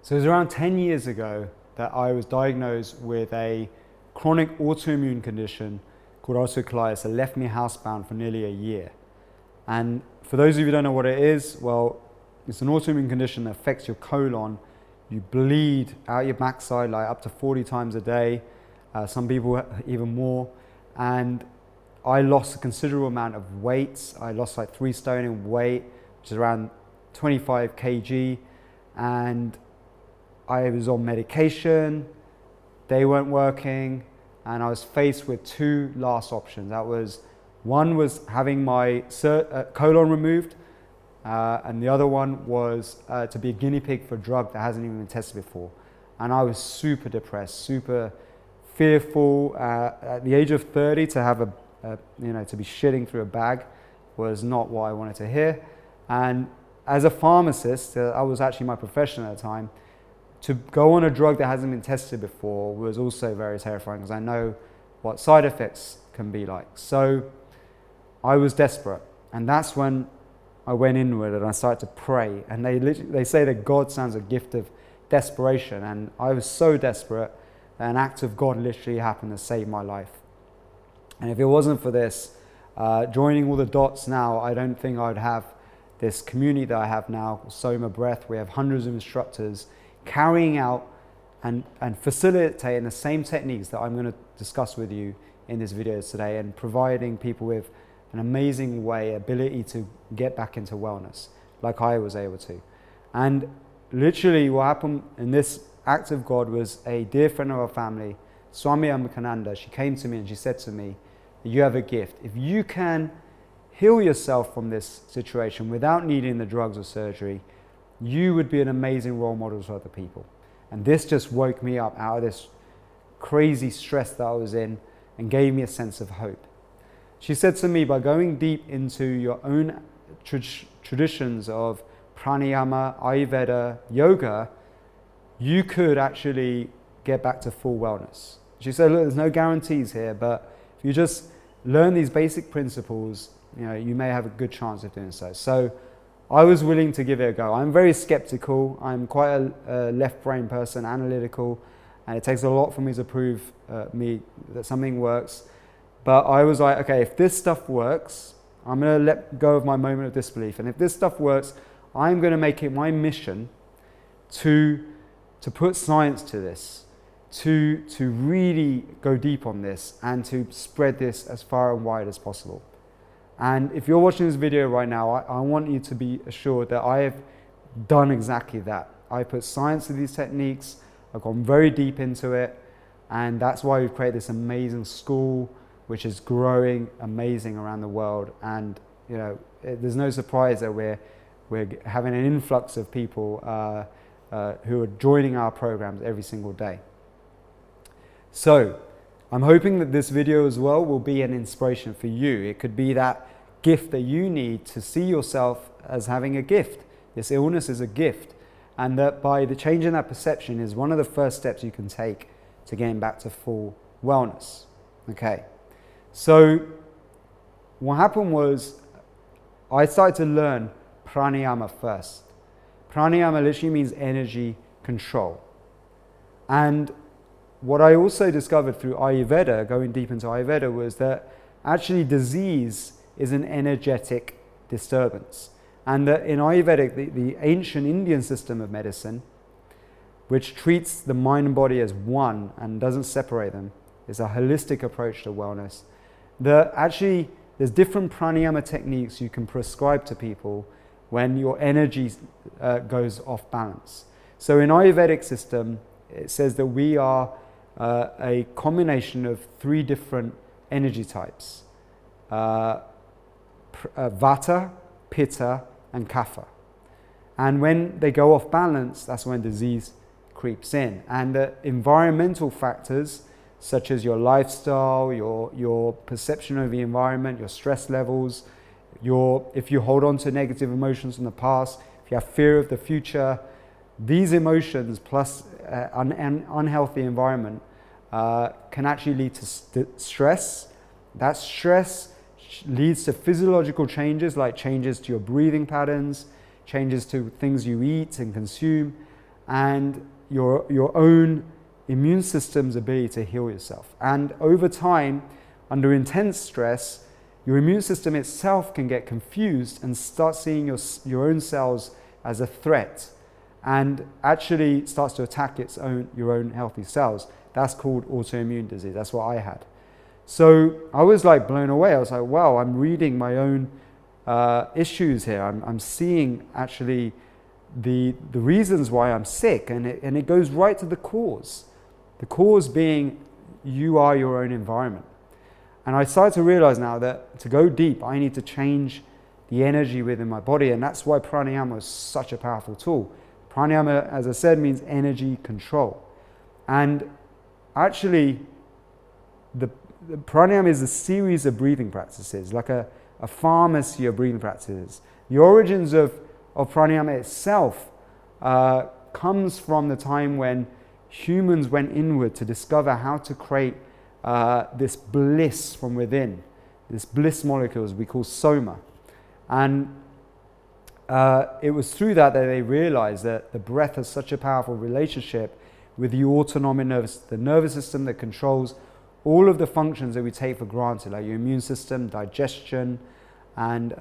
So it was around 10 years ago that I was diagnosed with a chronic autoimmune condition called ulcerative colitis that left me housebound for nearly a year. And for those of you who don't know what it is, well, it's an autoimmune condition that affects your colon. You bleed out your backside like up to 40 times a day, some people even more. And I lost a considerable amount of weight. I lost like 3 stone in weight, which is around 25 kg. And I was on medication, they weren't working, and I was faced with 2 last options. One was having my colon removed, and the other one was to be a guinea pig for a drug that hasn't even been tested before. And I was super depressed, super fearful. At the age of 30, to have to be shitting through a bag was not what I wanted to hear. And as a pharmacist, I was actually my profession at the time. To go on a drug that hasn't been tested before was also very terrifying because I know what side effects can be like. So I was desperate, and that's when I went inward and I started to pray. And they say that God sends a gift of desperation, and I was so desperate that an act of God literally happened to save my life. And if it wasn't for this, joining all the dots now, I don't think I'd have this community that I have now, SOMA Breath. We have hundreds of instructors carrying out and facilitating the same techniques that I'm going to discuss with you in this video today, and providing people with an amazing ability to get back into wellness like I was able to. And literally what happened in this act of God was a dear friend of our family, Swami Ambakananda. She came to me and she said to me, you have a gift. If you can heal yourself from this situation without needing the drugs or surgery, you would be an amazing role model for other people. And this just woke me up out of this crazy stress that I was in and gave me a sense of hope. She said to me, by going deep into your own traditions of pranayama, Ayurveda, yoga, you could actually get back to full wellness. She said, look, there's no guarantees here, but if you just learn these basic principles, you may have a good chance of doing so. So I was willing to give it a go. I'm very skeptical. I'm quite a left-brain person, analytical, and it takes a lot for me to prove me that something works. But I was like, okay, if this stuff works, I'm going to let go of my moment of disbelief. And if this stuff works, I'm going to make it my mission to put science to this, to really go deep on this, and to spread this as far and wide as possible. And if you're watching this video right now, I want you to be assured that I have done exactly that. I put science to these techniques, I've gone very deep into it, and that's why we've created this amazing school, which is growing amazing around the world. And there's no surprise that we're having an influx of people who are joining our programs every single day. So I'm hoping that this video as well will be an inspiration for you. It could be that gift that you need to see yourself as having a gift. This illness is a gift, and that by the change in that perception is one of the first steps you can take to getting back to full wellness. Okay, so what happened was I started to learn pranayama first. Pranayama literally means energy control. And what I also discovered through Ayurveda, going deep into Ayurveda, was that actually disease is an energetic disturbance. And that in Ayurvedic, the ancient Indian system of medicine, which treats the mind and body as one and doesn't separate them, is a holistic approach to wellness. That actually there's different pranayama techniques you can prescribe to people when your energy goes off balance. So in Ayurvedic system, it says that we are a combination of 3 different energy types, Vata, Pitta, and Kapha. And when they go off balance, that's when disease creeps in. And the environmental factors, such as your lifestyle, your perception of the environment, your stress levels, if you hold on to negative emotions from the past, if you have fear of the future, these emotions plus an unhealthy environment can actually lead to stress. That stress leads to physiological changes, like changes to your breathing patterns, changes to things you eat and consume, and your own immune system's ability to heal yourself. And over time, under intense stress, your immune system itself can get confused and start seeing your own cells as a threat, and actually starts to attack your own healthy cells. That's called autoimmune disease. That's what I had. So I was like blown away. I was like, wow, I'm reading my own issues here. I'm seeing actually the reasons why I'm sick, and it goes right to the cause. The cause being you are your own environment. And I started to realize now that to go deep, I need to change the energy within my body, and that's why pranayama is such a powerful tool. Pranayama, as I said, means energy control. And actually, the pranayama is a series of breathing practices, like a pharmacy of breathing practices. The origins of pranayama itself comes from the time when humans went inward to discover how to create this bliss from within, this bliss molecules we call SOMA. And it was through that they realized that the breath has such a powerful relationship with the autonomic the nervous system that controls all of the functions that we take for granted, like your immune system, digestion, and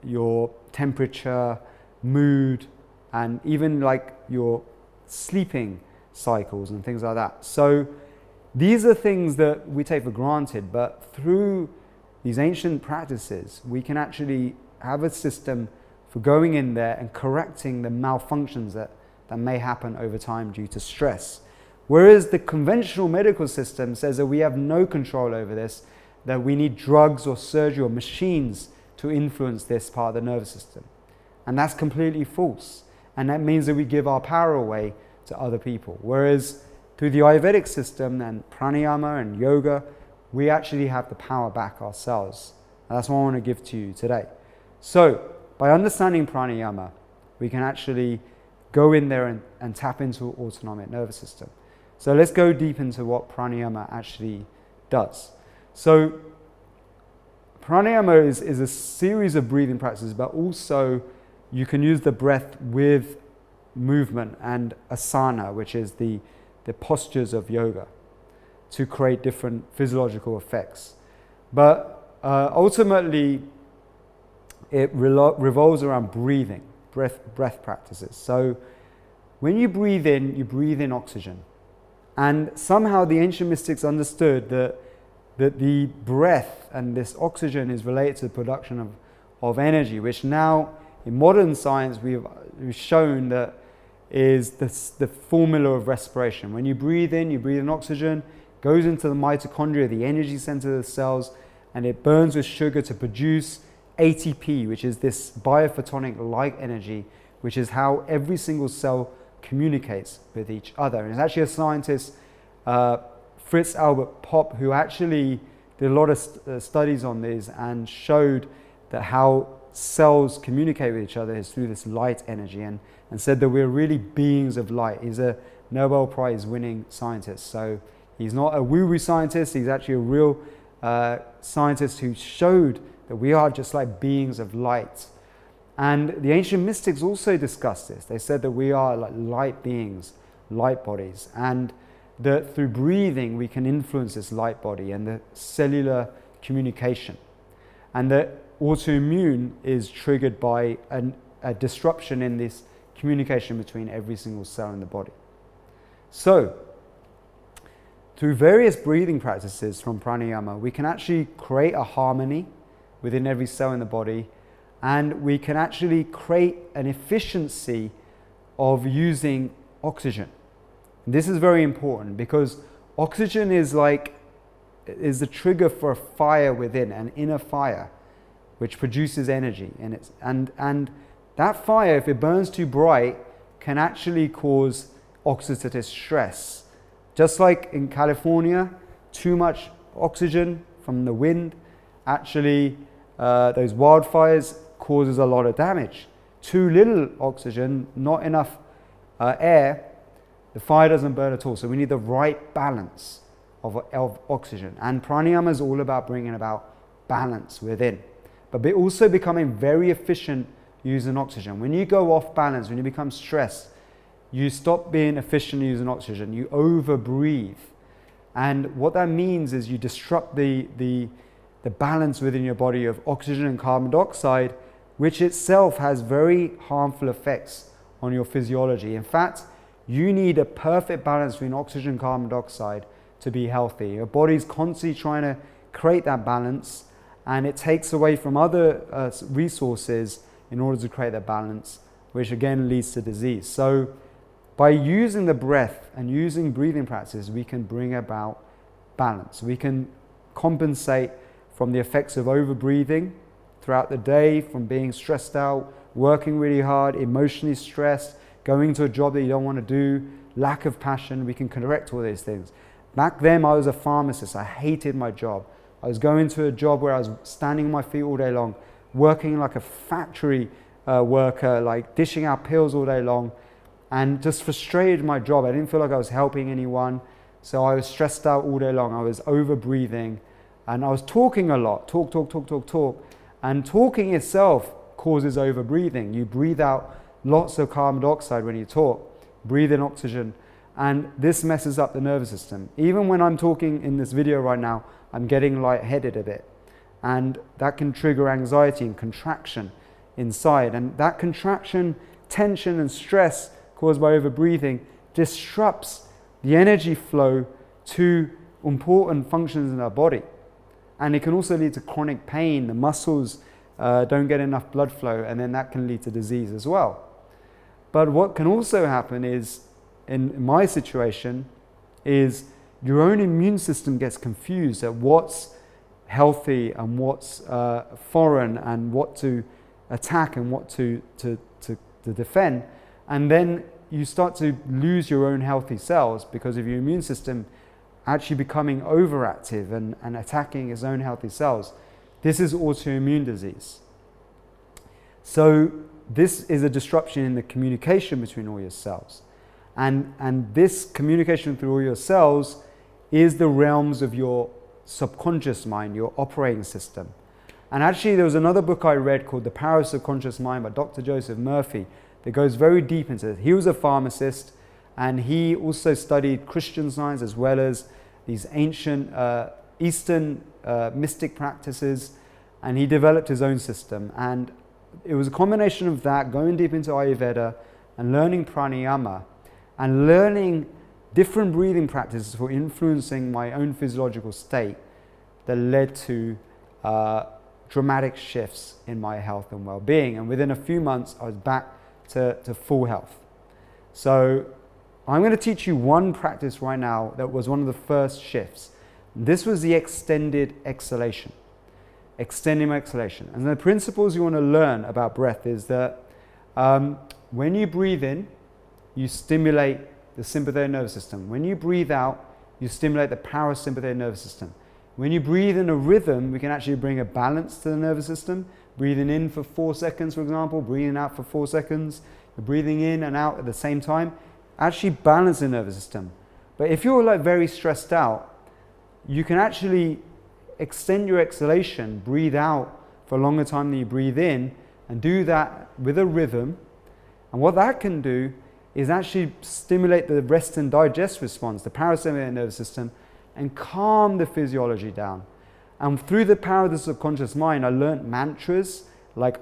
your temperature, mood, and even like your sleeping cycles and things like that. So these are things that we take for granted, but through these ancient practices, we can actually have a system for going in there and correcting the malfunctions that may happen over time due to stress. Whereas the conventional medical system says that we have no control over this, that we need drugs or surgery or machines to influence this part of the nervous system. And that's completely false. And that means that we give our power away to other people. Whereas through the Ayurvedic system and pranayama and yoga, we actually have the power back ourselves. And that's what I want to give to you today. So, by understanding pranayama, we can actually go in there and tap into autonomic nervous system. So let's go deep into what pranayama actually does. So pranayama is a series of breathing practices, but also you can use the breath with movement and asana, which is the postures of yoga, to create different physiological effects. But ultimately, it revolves around breathing, breath practices. So when you breathe in oxygen. And somehow the ancient mystics understood that the breath and this oxygen is related to the production of energy, which now in modern science we've shown that is the formula of respiration. When you breathe in oxygen, goes into the mitochondria, the energy center of the cells, and it burns with sugar to produce ATP, which is this biophotonic light energy, which is how every single cell communicates with each other. And it's actually a scientist, Fritz Albert Popp, who actually did a lot of studies on this and showed that how cells communicate with each other is through this light energy, and said that we're really beings of light. He's a Nobel Prize winning scientist. So he's not a woo-woo scientist, he's actually a real scientist who showed that we are just like beings of light. And the ancient mystics also discussed this. They said that we are like light beings, light bodies, and that through breathing we can influence this light body and the cellular communication. And that autoimmune is triggered by a disruption in this communication between every single cell in the body. So, through various breathing practices from pranayama, we can actually create a harmony within every cell in the body, and we can actually create an efficiency of using oxygen. And this is very important because oxygen is the trigger for a fire within, an inner fire, which produces energy in it. And that fire, if it burns too bright, can actually cause oxidative stress. Just like in California, too much oxygen from the wind, actually those wildfires causes a lot of damage. Too little oxygen, not enough air, the fire doesn't burn at all. So we need the right balance of oxygen. And pranayama is all about bringing about balance within, but also becoming very efficient using oxygen. When you go off balance, when you become stressed, you stop being efficient using oxygen, you over breathe. And what that means is you disrupt the balance within your body of oxygen and carbon dioxide, which itself has very harmful effects on your physiology. In fact, you need a perfect balance between oxygen and carbon dioxide to be healthy. Your body's constantly trying to create that balance, and it takes away from other resources in order to create that balance, which again leads to disease. So by using the breath and using breathing practices, we can bring about balance. We can compensate from the effects of over-breathing throughout the day, from being stressed out, working really hard, emotionally stressed, going to a job that you don't want to do, lack of passion. We can correct all these things. Back then, I was a pharmacist. I hated my job. I was going to a job where I was standing on my feet all day long, working like a factory worker, like dishing out pills all day long, and just frustrated my job. I didn't feel like I was helping anyone, so I was stressed out all day long. I was over breathing, and I was talking a lot, talk, and talking itself causes over breathing. You breathe out lots of carbon dioxide when you talk, breathe in oxygen, and this messes up the nervous system. Even when I'm talking in this video right now, I'm getting lightheaded a bit, and that can trigger anxiety and contraction inside, and that contraction, tension and stress caused by over-breathing disrupts the energy flow to important functions in our body. And it can also lead to chronic pain. The muscles don't get enough blood flow, and then that can lead to disease as well. But what can also happen is, in my situation, is your own immune system gets confused at what's healthy and what's foreign, and what to attack and what to defend. And then you start to lose your own healthy cells because of your immune system actually becoming overactive and attacking its own healthy cells. This is autoimmune disease. So this is a disruption in the communication between all your cells. And this communication through all your cells is the realms of your subconscious mind, your operating system. And actually there was another book I read called The Power of Subconscious Mind by Dr. Joseph Murphy that goes very deep into this. He was a pharmacist, and he also studied Christian science as well as these ancient Eastern mystic practices, and he developed his own system. And it was a combination of that, going deep into Ayurveda and learning pranayama and learning different breathing practices for influencing my own physiological state, that led to dramatic shifts in my health and well-being. And within a few months, I was back to full health. So I'm going to teach you one practice right now that was one of the first shifts. This was the extended exhalation. Extending my exhalation. And the principles you want to learn about breath is that when you breathe in, you stimulate the sympathetic nervous system. When you breathe out, you stimulate the parasympathetic nervous system. When you breathe in a rhythm, we can actually bring a balance to the nervous system. Breathing in for 4 seconds, for example, breathing out for 4 seconds, you're breathing in and out at the same time, actually balance the nervous system. But if you're like very stressed out, you can actually extend your exhalation, breathe out for a longer time than you breathe in, and do that with a rhythm. And what that can do is actually stimulate the rest and digest response, the parasympathetic nervous system, and calm the physiology down. And through the power of the subconscious mind, I learned mantras like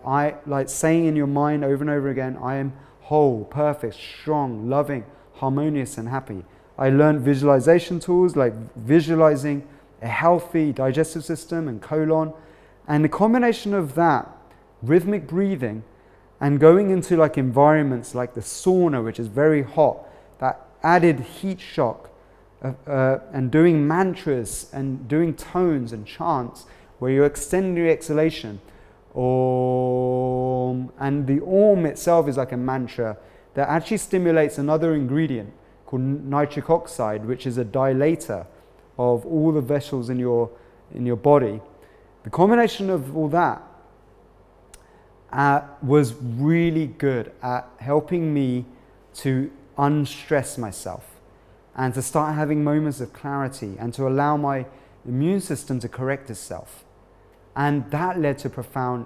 saying in your mind over and over again, I am whole, perfect, strong, loving, harmonious, and happy. I learned visualization tools like visualizing a healthy digestive system and colon. And the combination of that, rhythmic breathing, and going into like environments like the sauna, which is very hot, that added heat shock, and doing mantras and doing tones and chants where you're extending your exhalation. Om. And the Om itself is like a mantra that actually stimulates another ingredient called nitric oxide, which is a dilator of all the vessels in your body. The combination of all that was really good at helping me to unstress myself and to start having moments of clarity and to allow my immune system to correct itself. And that led to profound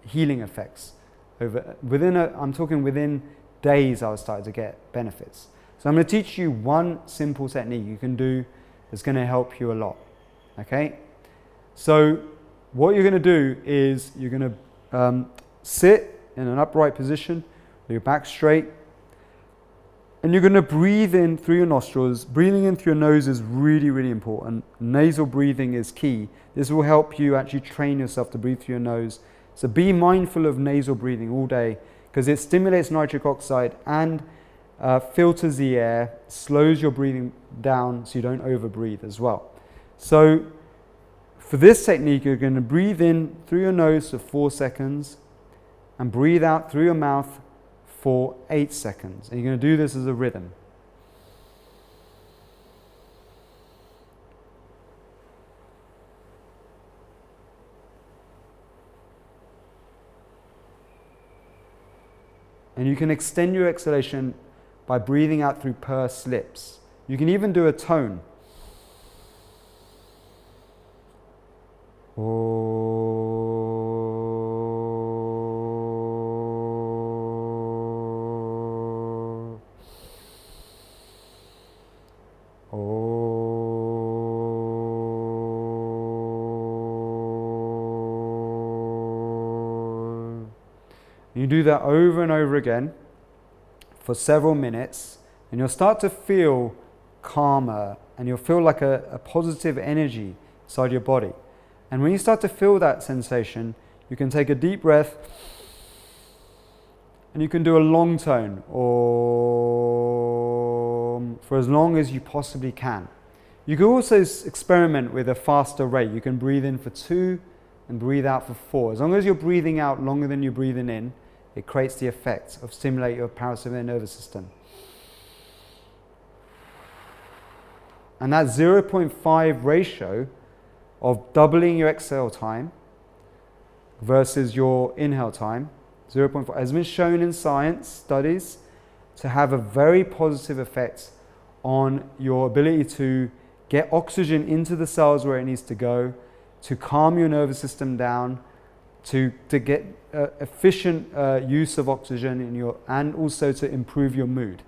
healing effects. I'm talking within days I was starting to get benefits. So I'm going to teach you one simple technique you can do that's going to help you a lot. Okay? So what you're going to do is you're going to sit in an upright position with your back straight, and you're going to breathe in through your nostrils. Breathing in through your nose is really, really important. Nasal breathing is key. This will help you actually train yourself to breathe through your nose. So be mindful of nasal breathing all day, because it stimulates nitric oxide and filters the air, slows your breathing down so you don't overbreathe as well. So for this technique, you're going to breathe in through your nose for 4 seconds and breathe out through your mouth for 8 seconds. And you're going to do this as a rhythm. And you can extend your exhalation by breathing out through pursed lips. You can even do a tone. You do that over and over again for several minutes, and you'll start to feel calmer, and you'll feel like a positive energy inside your body. And when you start to feel that sensation, you can take a deep breath, and you can do a long tone, or for as long as you possibly can. You can also experiment with a faster rate. You can breathe in for 2 and breathe out for 4. As long as you're breathing out longer than you're breathing in, it creates the effect of stimulating your parasympathetic nervous system. And that 0.5 ratio of doubling your exhale time versus your inhale time, 0.5, has been shown in science studies to have a very positive effect on your ability to get oxygen into the cells where it needs to go, to calm your nervous system down, to get efficient use of oxygen in your, and also to improve your mood.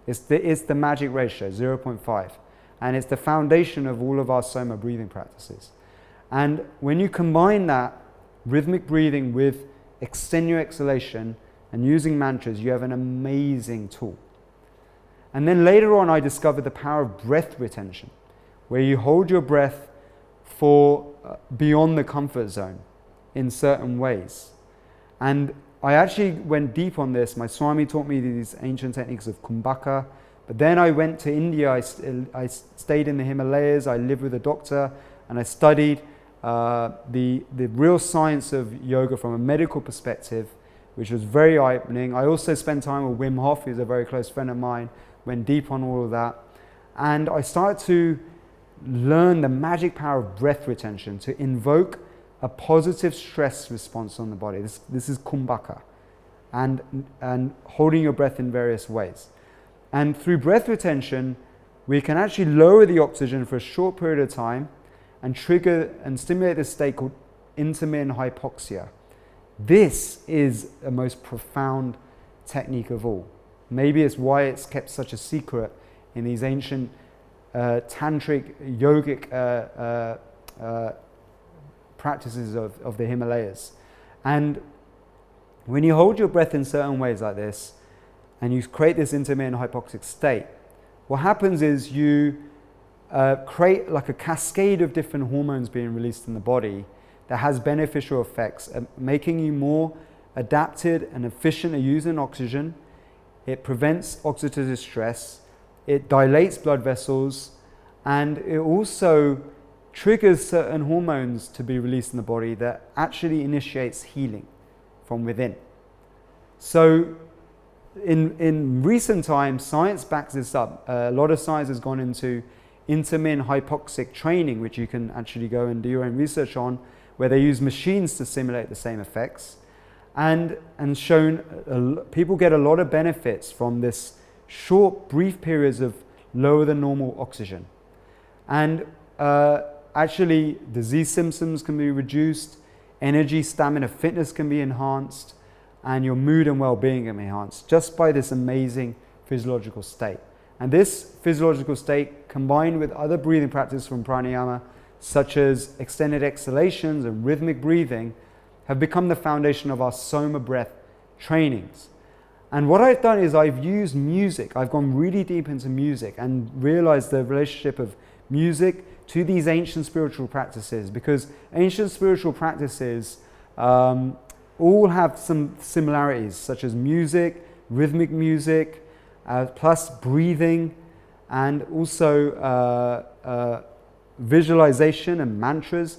It's the magic ratio, 0.5. And it's the foundation of all of our SOMA breathing practices. And when you combine that rhythmic breathing with extend your exhalation and using mantras, you have an amazing tool. And then later on, I discovered the power of breath retention, where you hold your breath for beyond the comfort zone in certain ways. And I actually went deep on this. My Swami taught me these ancient techniques of kumbhaka. But then I went to India. I stayed in the Himalayas. I lived with a doctor, and I studied the real science of yoga from a medical perspective, which was very eye-opening. I also spent time with Wim Hof, who's a very close friend of mine, went deep on all of that. And I started to learn the magic power of breath retention to invoke a positive stress response on the body. This is kumbhaka, and holding your breath in various ways. And through breath retention, we can actually lower the oxygen for a short period of time and trigger and stimulate this state called intermittent hypoxia. This is the most profound technique of all. Maybe it's why it's kept such a secret in these ancient tantric yogic practices of the Himalayas. And when you hold your breath in certain ways like this, and you create this intermittent hypoxic state, what happens is you create like a cascade of different hormones being released in the body that has beneficial effects, making you more adapted and efficient at using oxygen. It prevents oxidative stress, it dilates blood vessels, and it also triggers certain hormones to be released in the body that actually initiates healing from within. So in recent times, science backs this up. A lot of science has gone into intermittent hypoxic training, which you can actually go and do your own research on, where they use machines to simulate the same effects, and shown people get a lot of benefits from this short, brief periods of lower than normal oxygen. And actually, disease symptoms can be reduced, energy, stamina, fitness can be enhanced, and your mood and well-being can be enhanced just by this amazing physiological state. And this physiological state, combined with other breathing practices from pranayama, such as extended exhalations and rhythmic breathing, have become the foundation of our SOMA breath trainings. And what I've done is I've used music. I've gone really deep into music and realized the relationship of music to these ancient spiritual practices, because ancient spiritual practices all have some similarities, such as music, rhythmic music, plus breathing, and also visualization and mantras.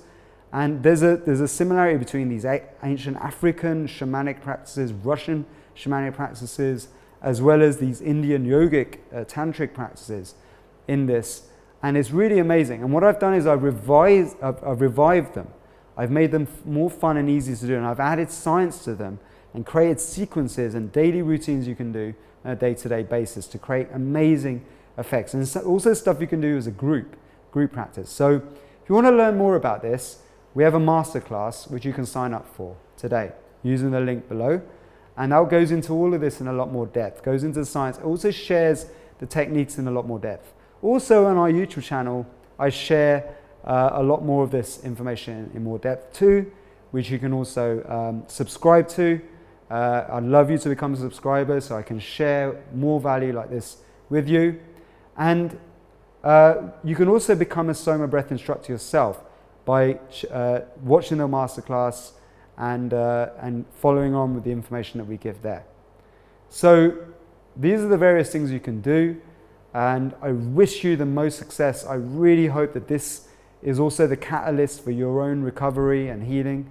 And there's a similarity between these ancient African shamanic practices, Russian shamanic practices, as well as these Indian yogic tantric practices in this. And it's really amazing. And what I've done is I've revived them. I've made them more fun and easy to do, and I've added science to them and created sequences and daily routines you can do on a day-to-day basis to create amazing effects. And it's also stuff you can do as a group practice. So if you want to learn more about this, we have a masterclass which you can sign up for today using the link below. And that goes into all of this in a lot more depth, goes into the science, it also shares the techniques in a lot more depth. Also on our YouTube channel, I share a lot more of this information in more depth too, which you can also subscribe to. I'd love you to become a subscriber so I can share more value like this with you. And you can also become a SOMA breath instructor yourself by watching the masterclass and following on with the information that we give there. So these are the various things you can do, and I wish you the most success. I really hope that this is also the catalyst for your own recovery and healing.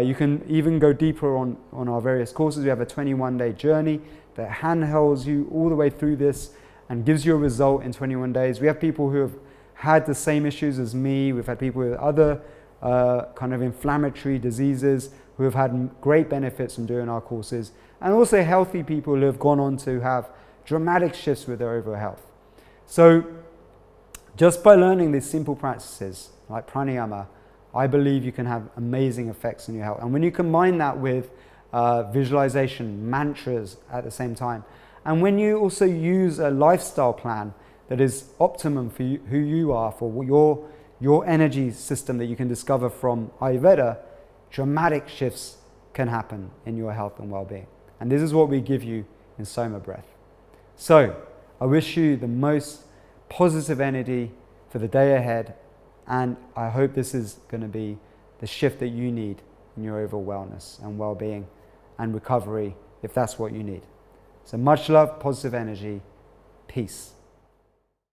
You can even go deeper on our various courses. We have a 21-day journey that handholds you all the way through this and gives you a result in 21 days. We have people who have had the same issues as me. We've had people with other kind of inflammatory diseases who have had great benefits from doing our courses, and also healthy people who have gone on to have dramatic shifts with their overall health. So just by learning these simple practices like pranayama, I believe you can have amazing effects on your health. And when you combine that with visualization, mantras at the same time, and when you also use a lifestyle plan that is optimum for you, who you are, for your energy system that you can discover from Ayurveda, dramatic shifts can happen in your health and well-being. And this is what we give you in SOMA Breath. So I wish you the most positive energy for the day ahead, and I hope this is going to be the shift that you need in your overall wellness and well-being and recovery, if that's what you need. So much love, positive energy, peace.